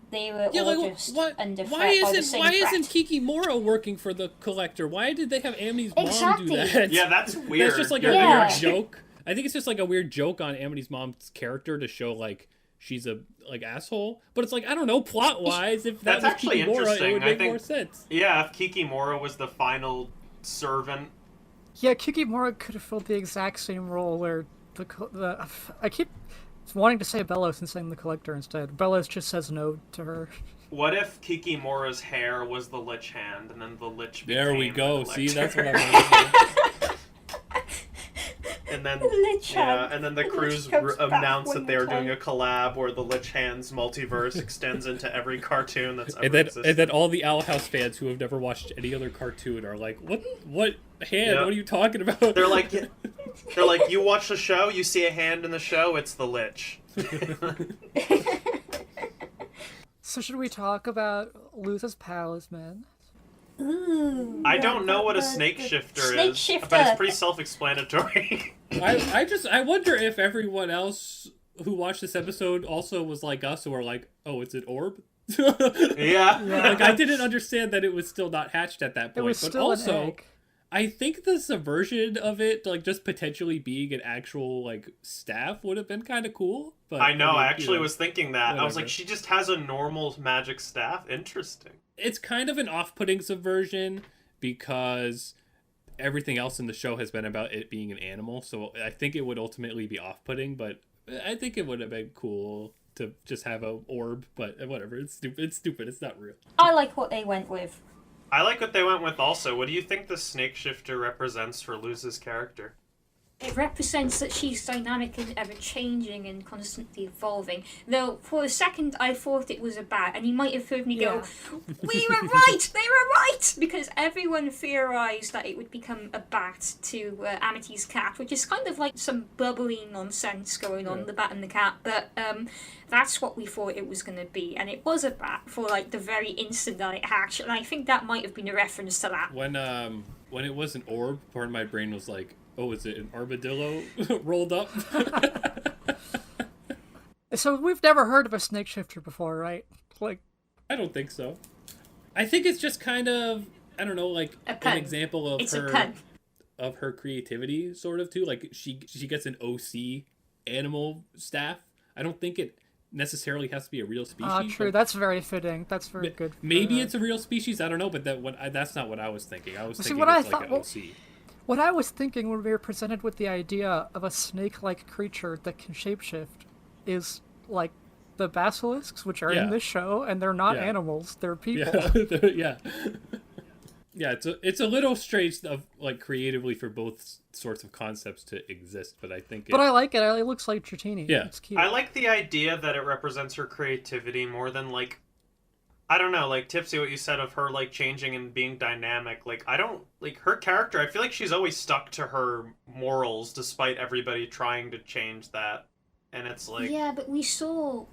they were all like, just under threat by the same Why threat? isn't Kikimora working for the Collector? Why did they have Amity's mom do that? Yeah, that's weird. That's just like a weird joke. I think it's just like a weird joke on Amity's mom's character to show like she's a like asshole, but it's like I don't know, plot wise, if that was actually Kikimora, it would make more think, sense. Yeah, if Kikimora was the final servant. Yeah, Kikimora could have filled the exact same role where I keep wanting to say Bellows and saying the Collector instead. Bellows just says no to her. What if Kikimora's hair was the Lich Hand, and then the Lich became There we go. the See, that's Collector? what I And then, Lich Hand. and then the The crews Lich comes back announced one that they were more doing a collab where the Lich Hand's multiverse extends into every cartoon that's ever wanted. existed. And then all the Owl House fans who have never watched any other cartoon are like, what hand? Yeah. What are you talking about? They're like, you watch the show, you see a hand in the show, it's the Lich. So should we talk about Luz's Palisman? Ooh, I don't know what a snake shifter snake is, shifter. but it's pretty self-explanatory. I wonder if everyone else who watched this episode also was like us, who are like, oh, it's an orb. Yeah. Like I didn't understand that it was still not hatched at that point. It was but still also, an egg. I think the subversion of it, like just potentially being an actual like staff, would have been kind of cool. But I know, I mean, actually was thinking that. I was whatever. like, she just has a normal magic staff? Interesting. It's kind of an off-putting subversion because everything else in the show has been about it being an animal. So I think it would ultimately be off-putting, but I think it would have been cool to just have a orb. But whatever, it's stupid. It's stupid. It's not real. I like what they went with. I like what they went with also. What do you think the snake shifter represents for Luz's character? It represents that she's dynamic and ever-changing and constantly evolving. Though, for a second, I thought it was a bat, and you might have heard me go, we were right! They were right! Because everyone theorised that it would become a bat to Amity's cat, which is kind of like some bubbly nonsense going on, the bat and the cat, but that's what we thought it was going to be, and it was a bat for like the very instant that it hatched, and I think that might have been a reference to that. When it was an orb, part of my brain was like, oh, is it an armadillo rolled up? So we've never heard of a snake shifter before, right? Like, I don't think so. I think it's just kind of, I don't know, like A an pun. example of It's a her pun. of her creativity, sort of too. Like she gets an OC animal staff. I don't think it necessarily has to be a real species. true. but That's very fitting. That's very good. Maybe it's a real species. I don't know, but that's not what I was thinking. I was See, thinking what it's I like thought- an OC. What I was thinking when we were presented with the idea of a snake-like creature that can shapeshift is like the basilisks, which are in Yeah. this show, and they're not Yeah. animals; they're people. Yeah, yeah. It's a little strange of like creatively for both sorts of concepts to exist, but I think. But I like it. It looks like Dratini. Yeah. It's cute. I like the idea that it represents her creativity more than like, I don't know, like Tipsy, what you said of her like changing and being dynamic. Like I don't like her character. I feel like she's always stuck to her morals despite everybody trying to change that. And it's like, Yeah, but we saw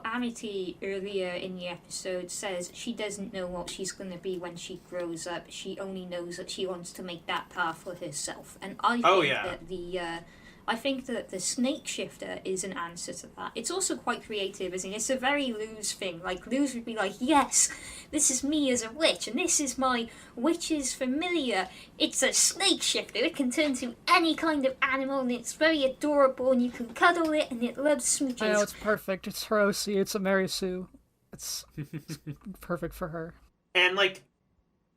Amity earlier in the episode says she doesn't know what she's going to be when she grows up. She only knows that she wants to make that path for herself. And I think Oh, yeah. that I think that the snake shifter is an answer to that. It's also quite creative, isn't it? It's a very Luz thing. Like, Luz would be like, yes, this is me as a witch, and this is my witch's familiar. It's a snake shifter. It can turn to any kind of animal, and it's very adorable, and you can cuddle it, and it loves smooches. I know, it's perfect. It's her OC. It's a Mary Sue. It's perfect for her. and like,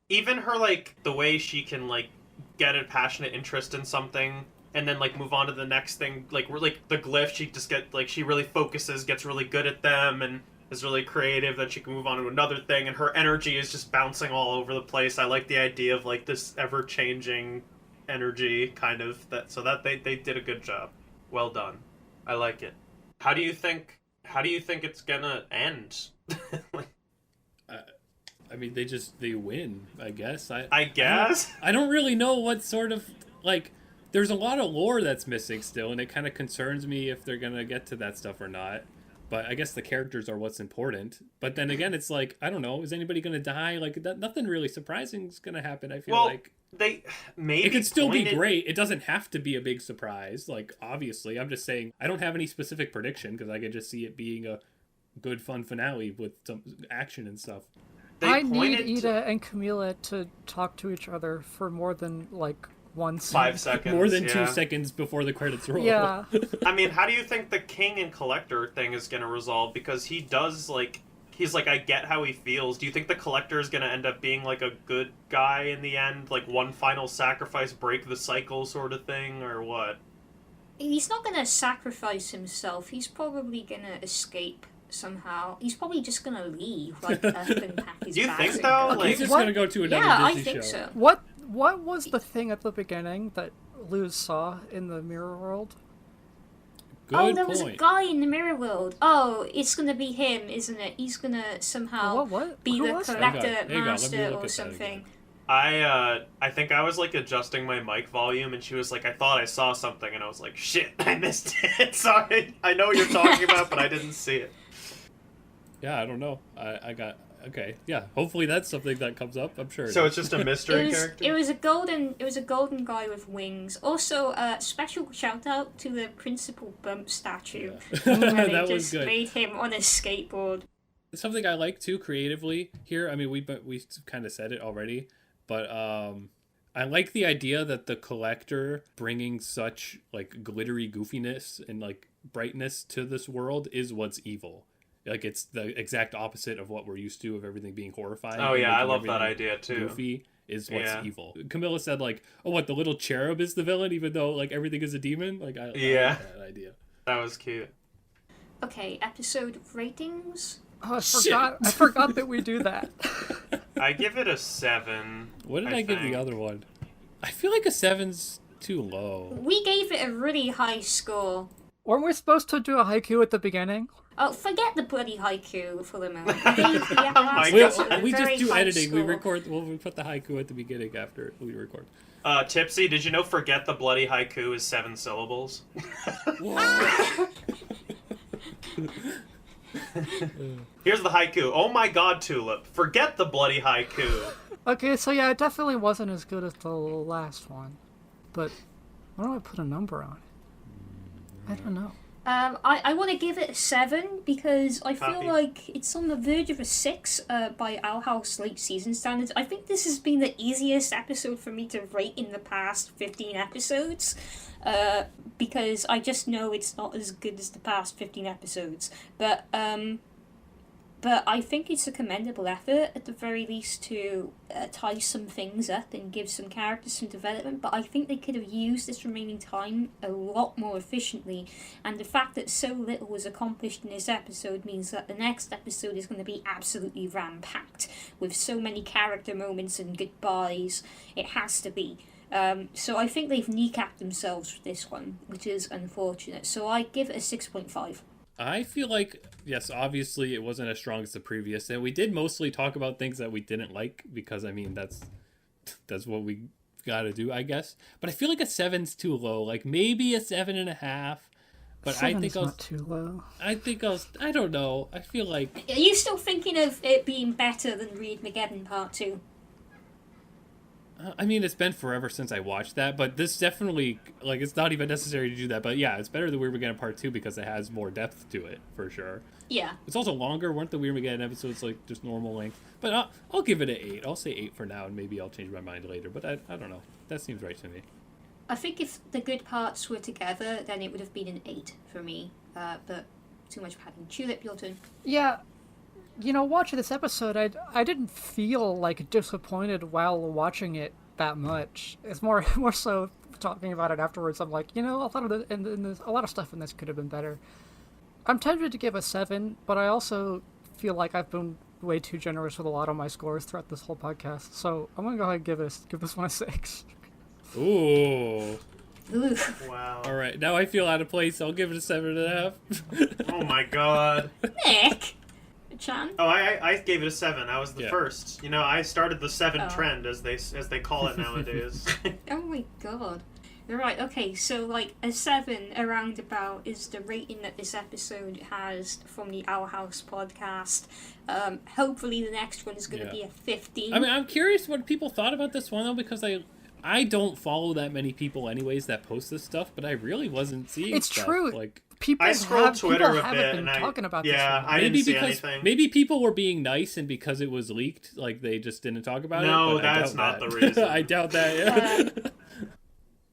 even her like the way she can like get a passionate interest in something and then like move on to the next thing. Like we're like the glyph, she just get like she really focuses, gets really good at them, and is really creative. Then she can move on to another thing, and her energy is just bouncing all over the place. I like the idea of like this ever changing energy kind of that. So that they did a good job. Well done. I like it. How do you think it's gonna end? I mean, they win. I guess. I guess. I don't really know what sort of like. There's a lot of lore that's missing still, and it kind of concerns me if they're gonna get to that stuff or not. But I guess the characters are what's important. But then again, it's like, I don't know, is anybody gonna die? Like nothing really surprising is gonna happen. I feel like they maybe it could still be pointed- great. It doesn't have to be a big surprise. Like obviously, I'm just saying I don't have any specific prediction because I could just see it being a good fun finale with some action and stuff. They I need pointed to- Ida and Camila to talk to each other for more than like 1 scene. 5 seconds. More than yeah. 2 seconds before the credits roll. Yeah. I mean, how do you think the king and collector thing is going to resolve? Because he does, like, he's like, I get how he feels. Do you think the collector is going to end up being, like, a good guy in the end? Like, one final sacrifice, break the cycle sort of thing, or what? he's not gonna sacrifice himself. He's probably gonna escape somehow. He's probably just gonna leave, like, up and pack his You bags think and though? go. Like- He's just What? gonna go to another Yeah, I Disney think show. so. What was the thing at the beginning that Luz saw in the mirror world? Good Oh, there was a point. guy in the mirror world. Oh, it's gonna be him, isn't it? He's gonna somehow What? be Who the was that? collector Hang on, let me master look at or that something. again. I think I was like adjusting my mic volume, and she was like, "I thought I saw something," and I was like, "Shit, I missed it." Sorry, I know what you're talking about, but I didn't see it. Yeah, I don't know. I got okay. Yeah, hopefully that's something that comes up. I'm sure. So it's just a mystery character. It was a golden guy with wings. Also, special shout out to the Principal Bump statue. Yeah. Where they That was just good. made him on a skateboard. Something I like too creatively here. I mean, we kind of said it already, but I like the idea that the collector bringing such like glittery goofiness and like brightness to this world is what's evil. Like it's the exact opposite of what we're used to of everything being horrifying. Oh and yeah, I making love that everything idea too. Goofy is what's Yeah. evil. Camilla said like, "Oh, what the little cherub is the villain, even though like everything is a demon." Like I Yeah. like that idea. That was cute. Okay, episode ratings. Oh, Shit. I forgot that we do that. I give it a 7. What did I give the other one? I feel like a 7's too low. We gave it a really high score. Weren't we supposed to do a haiku at the beginning? Oh, forget the bloody haiku for the moment. We gave the Oh my last God. episode a We very just do high editing. We score. record. We put the haiku at the beginning after we record. Tipsy, did you know "forget the bloody haiku" is 7 syllables? Here's the haiku. Oh my God, Tulip! Forget the bloody haiku. Okay, so yeah, it definitely wasn't as good as the last one. But why don't I put a number on it? I don't know. I want to give it a 7 because I feel Copy. like it's on the verge of a 6 by Our House late season standards. I think this has been the easiest episode for me to rate in the past 15 episodes because I just know it's not as good as the past 15 episodes. But I think it's a commendable effort, at the very least, to tie some things up and give some characters some development. But I think they could have used this remaining time a lot more efficiently. And the fact that so little was accomplished in this episode means that the next episode is going to be absolutely ram-packed with so many character moments and goodbyes. It has to be. So I think they've kneecapped themselves with this one, which is unfortunate. So I give it a 6.5. I feel like, yes, obviously it wasn't as strong as the previous, and we did mostly talk about things that we didn't like because I mean that's what we got to do, I guess. But I feel like a 7's too low. Like maybe a 7.5. But I think not too low. I don't know. I feel like Are you still thinking of it being better than Reed Mageddon Part 2? I mean, it's been forever since I watched that, but this definitely, like, it's not even necessary to do that. But yeah, it's better than Weird Mageddon Part 2 because it has more depth to it, for sure. Yeah. It's also longer. Weren't the Weird Mageddon episodes, like, just normal length? But I'll give it an 8. I'll say 8 for now, and maybe I'll change my mind later. But I don't know. That seems right to me. I think if the good parts were together, then it would have been an 8 for me. But too much padding. Tulip, your turn. Yeah, you know, watching this episode, I didn't feel like disappointed while watching it that much. It's more so talking about it afterwards. I'm like, you know, a lot of a lot of stuff in this could have been better. I'm tempted to give a 7, but I also feel like I've been way too generous with a lot of my scores throughout this whole podcast. So I'm gonna go ahead and give this one a 6. Ooh. Ooh. Wow. All right. Now I feel out of place. I'll give it a 7.5. Oh my God. Nick! Chan? Oh, I gave it a 7. I was the Yeah. first. You know, I started the 7 Oh. trend, as they call it nowadays. Oh my god. Right, okay, so like a 7 around about is the rating that this episode has from the Our House podcast. Hopefully the next one is going to Yeah. be a 15. I mean, I'm curious what people thought about this one, though, because I don't follow that many people anyways that post this stuff, but I really wasn't seeing It's stuff. true. Like, People I scrolled Twitter people a haven't bit, been and talking about yeah, this one. I didn't maybe see because anything. maybe people were being nice and because it was leaked, like they just didn't talk about it. No, but I that's doubt not that. the reason. I doubt that. Yeah.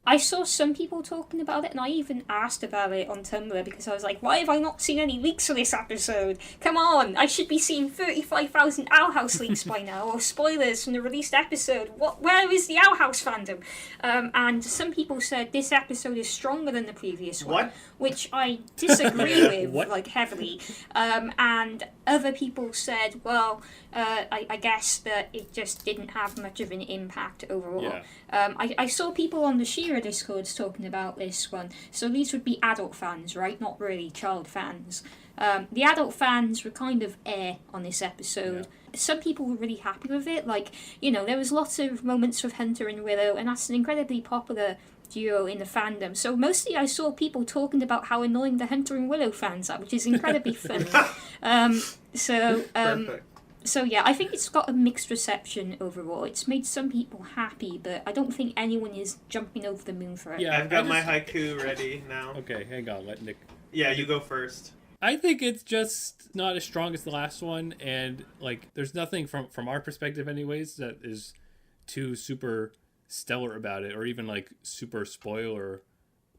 I saw some people talking about it, and I even asked about it on Tumblr because I was like, why have I not seen any leaks for this episode? Come on, I should be seeing 35,000 Owl House leaks by now, or spoilers from the released episode. Where is the Owl House fandom? And some people said this episode is stronger than the previous one, What? which I disagree with, What? like, heavily. And other people said, well, I guess that it just didn't have much of an impact overall. Yeah. I saw people on the Shira Discords talking about this one. So these would be adult fans, right? Not really child fans. The adult fans were kind of on this episode. Some people were really happy with it. Like, you know, there was lots of moments with Hunter and Willow, and that's an incredibly popular duo in the fandom. So mostly I saw people talking about how annoying the Hunter and Willow fans are, which is incredibly funny. Perfect. So yeah, I think it's got a mixed reception overall. It's made some people happy, but I don't think anyone is jumping over the moon for it. Yeah. I've got I my just- haiku ready now. Okay, hang on, let Nick. Yeah, you go first. I think it's just not as strong as the last one, and like there's nothing from our perspective anyways that is too super stellar about it, or even like super spoiler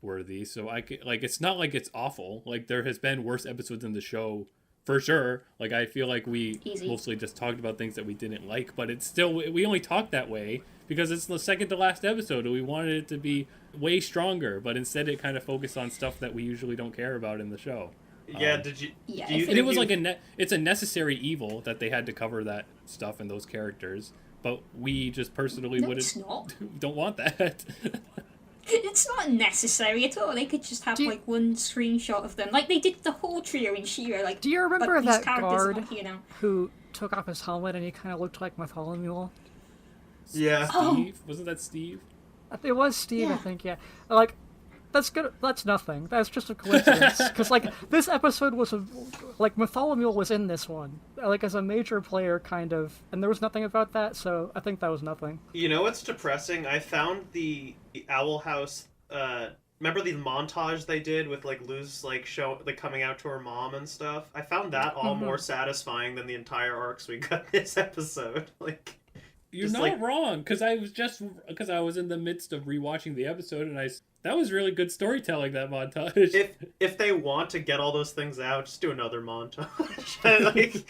worthy. So like it's not like it's awful. Like there has been worse episodes in the show for sure. Like I feel like we Easy. mostly just talked about things that we didn't like, but it's still, we only talked that way because it's the second to last episode and we wanted it to be way stronger, but instead it kind of focused on stuff that we usually don't care about in the show. Yeah, did you? Yeah, do you if And it was you- like it's a necessary evil that they had to cover that stuff and those characters, but we just personally No, it's wouldn't not. don't want that. It's not necessary at all. They could just have Do you- like one screenshot of them, like they did the whole trio in Shira. Like, Do you but remember these that characters are guard not here now. who took off his helmet and he kind of looked like Bartholomew? Yeah. Oh. Steve, wasn't that Steve? It was Steve, I Yeah. think, yeah. Like, that's good. That's nothing. That's just a coincidence. Because, like, this episode was like, Bartholomew was in this one. Like, as a major player, kind of. And there was nothing about that, so I think that was nothing. You know what's depressing? I found the Owl House. Remember the montage they did with like Luz like coming out to her mom and stuff? I found that all more satisfying than the entire arcs we got this episode. Like, You're just not like- wrong, because I was in the midst of rewatching the episode, and that was really good storytelling, that montage. if they want to get all those things out, just do another montage. Like,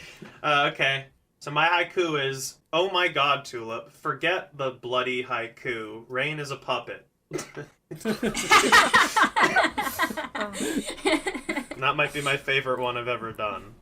okay. So my haiku is, oh my god, Tulip, forget the bloody haiku. Rain is a puppet. That might be my favorite one I've ever done.